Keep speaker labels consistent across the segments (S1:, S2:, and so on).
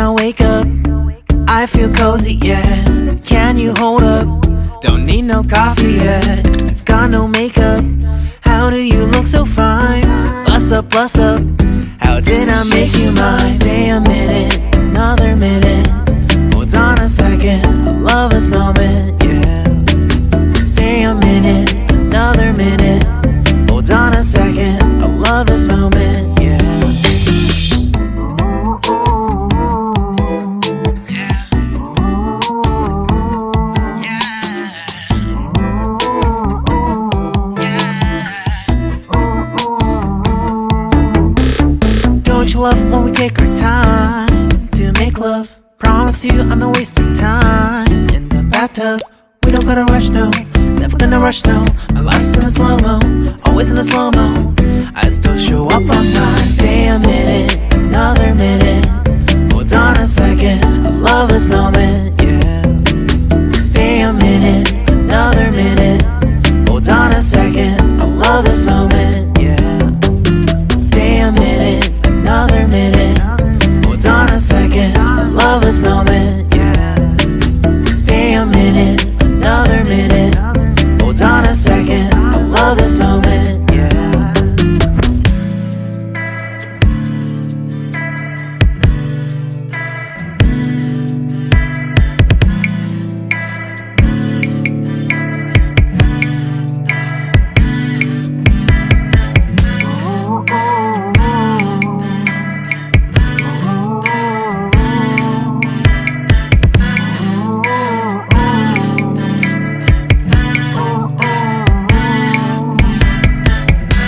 S1: I wake up, I feel cozy, yeah. Can you hold up? Don't need no coffee yet. You've got no makeup. How do you look so fine? Bust up, bust up. How did I make you mine? Stay a minute, another minute. Hold on a second, I love this moment, yeah. Stay a minute, another minute. Hold on a second, I love this moment, yeah. Don't you love when we take our time to make love? Promise you I'm not wasting time in the bathtub. We don't gotta rush, no, never gonna rush, no. My life's in a slow-mo, always in a slow-mo. I still show up on time. Stay a minute, another minute. Hold on a second, I love this moment, yeah. Stay a minute, another minute. Hold on a second, I love this moment, yeah. Stay a minute, another minute. Hold on a second, I love this moment, yeah. Stay a minute, another minute. Hold on a second, I love this moment, yeah.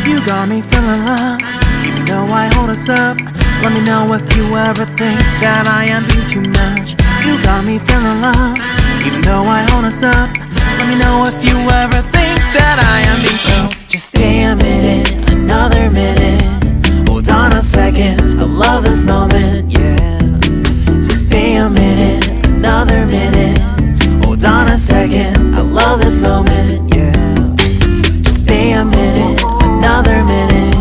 S1: You got me feeling loved, even though I hold us up. Let me know if you ever think that I am being too much. You got me feeling loved, even though I hold us up. Let me know if you ever think that I am being so. Just stay a minute, another minute. Hold on a second, I love this moment, yeah. Just stay a minute, another minute. Hold on a second, I love this moment, yeah. Just stay a minute, another minute.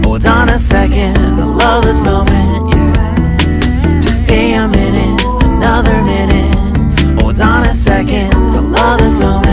S1: Hold on a second, I love this moment, yeah. Just stay a minute, another minute. Hold on a second, I love this moment.